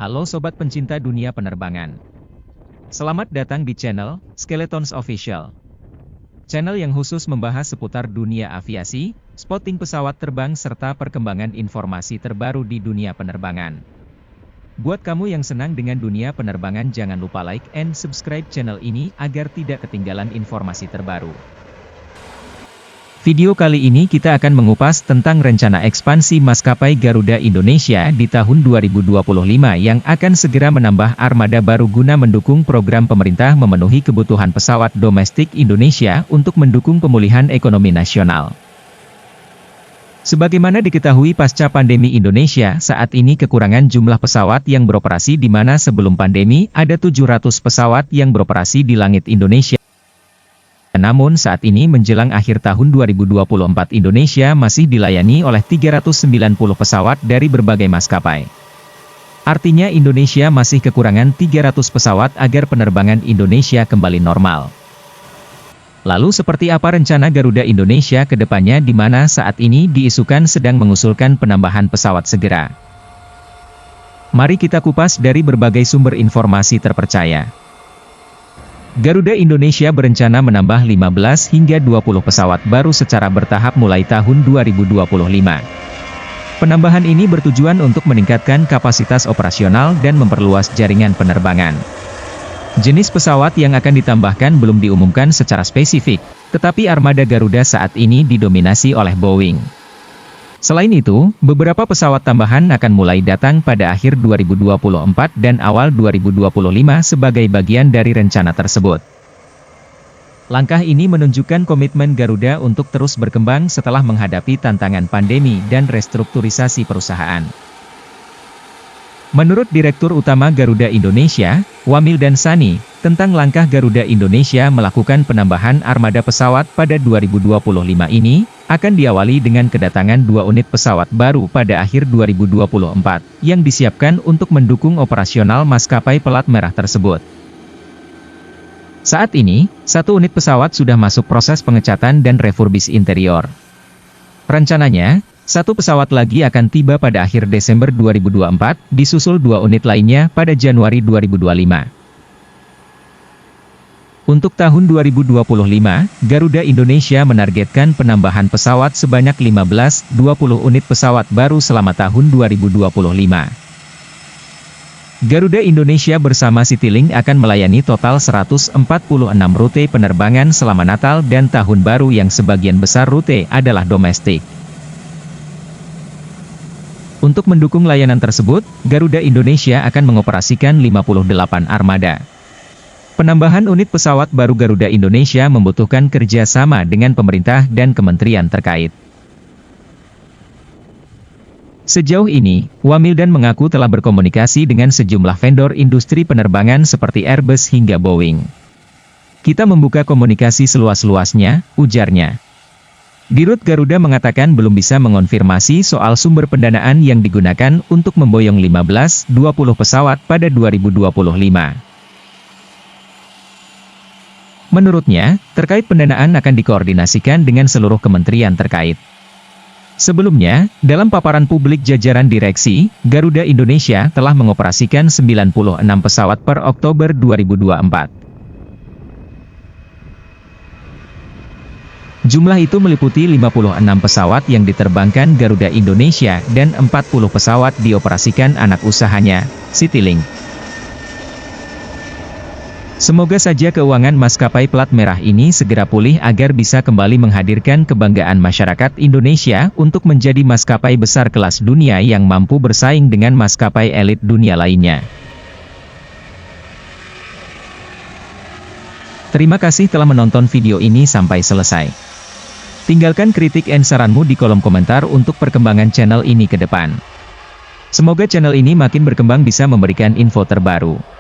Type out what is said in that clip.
Halo sobat pencinta dunia penerbangan. Selamat datang di channel Skeletons Official. Channel yang khusus membahas seputar dunia aviasi, spotting pesawat terbang serta perkembangan informasi terbaru di dunia penerbangan. Buat kamu yang senang dengan dunia penerbangan, jangan lupa like and subscribe channel ini agar tidak ketinggalan informasi terbaru. Video kali ini kita akan mengupas tentang rencana ekspansi maskapai Garuda Indonesia di tahun 2025 yang akan segera menambah armada baru guna mendukung program pemerintah memenuhi kebutuhan pesawat domestik Indonesia untuk mendukung pemulihan ekonomi nasional. Sebagaimana diketahui pasca pandemi Indonesia saat ini kekurangan jumlah pesawat yang beroperasi, di mana sebelum pandemi ada 700 pesawat yang beroperasi di langit Indonesia. Namun saat ini menjelang akhir tahun 2024 Indonesia masih dilayani oleh 390 pesawat dari berbagai maskapai. Artinya Indonesia masih kekurangan 300 pesawat agar penerbangan Indonesia kembali normal. Lalu seperti apa rencana Garuda Indonesia ke depannya, di mana saat ini diisukan sedang mengusulkan penambahan pesawat segera? Mari kita kupas dari berbagai sumber informasi terpercaya. Garuda Indonesia berencana menambah 15 hingga 20 pesawat baru secara bertahap mulai tahun 2025. Penambahan ini bertujuan untuk meningkatkan kapasitas operasional dan memperluas jaringan penerbangan. Jenis pesawat yang akan ditambahkan belum diumumkan secara spesifik, tetapi armada Garuda saat ini didominasi oleh Boeing. Selain itu, beberapa pesawat tambahan akan mulai datang pada akhir 2024 dan awal 2025 sebagai bagian dari rencana tersebut. Langkah ini menunjukkan komitmen Garuda untuk terus berkembang setelah menghadapi tantangan pandemi dan restrukturisasi perusahaan. Menurut Direktur Utama Garuda Indonesia, Wamil dan Sani, tentang langkah Garuda Indonesia melakukan penambahan armada pesawat pada 2025 ini, akan diawali dengan kedatangan 2 unit pesawat baru pada akhir 2024, yang disiapkan untuk mendukung operasional maskapai pelat merah tersebut. Saat ini, 1 unit pesawat sudah masuk proses pengecatan dan refurbish interior. Rencananya, 1 pesawat lagi akan tiba pada akhir Desember 2024, disusul 2 unit lainnya pada Januari 2025. Untuk tahun 2025, Garuda Indonesia menargetkan penambahan pesawat sebanyak 15-20 unit pesawat baru selama tahun 2025. Garuda Indonesia bersama Citylink akan melayani total 146 rute penerbangan selama Natal dan Tahun Baru, yang sebagian besar rute adalah domestik. Untuk mendukung layanan tersebut, Garuda Indonesia akan mengoperasikan 58 armada. Penambahan unit pesawat baru Garuda Indonesia membutuhkan kerjasama dengan pemerintah dan kementerian terkait. Sejauh ini, Wamildan mengaku telah berkomunikasi dengan sejumlah vendor industri penerbangan seperti Airbus hingga Boeing. Kita membuka komunikasi seluas-luasnya, ujarnya. Dirut Garuda mengatakan belum bisa mengonfirmasi soal sumber pendanaan yang digunakan untuk memboyong 15-20 pesawat pada 2025. Menurutnya, terkait pendanaan akan dikoordinasikan dengan seluruh kementerian terkait. Sebelumnya, dalam paparan publik jajaran direksi, Garuda Indonesia telah mengoperasikan 96 pesawat per Oktober 2024. Jumlah itu meliputi 56 pesawat yang diterbangkan Garuda Indonesia dan 40 pesawat dioperasikan anak usahanya, Citylink. Semoga saja keuangan maskapai plat merah ini segera pulih agar bisa kembali menghadirkan kebanggaan masyarakat Indonesia untuk menjadi maskapai besar kelas dunia yang mampu bersaing dengan maskapai elit dunia lainnya. Terima kasih telah menonton video ini sampai selesai. Tinggalkan kritik dan saranmu di kolom komentar untuk perkembangan channel ini ke depan. Semoga channel ini makin berkembang bisa memberikan info terbaru.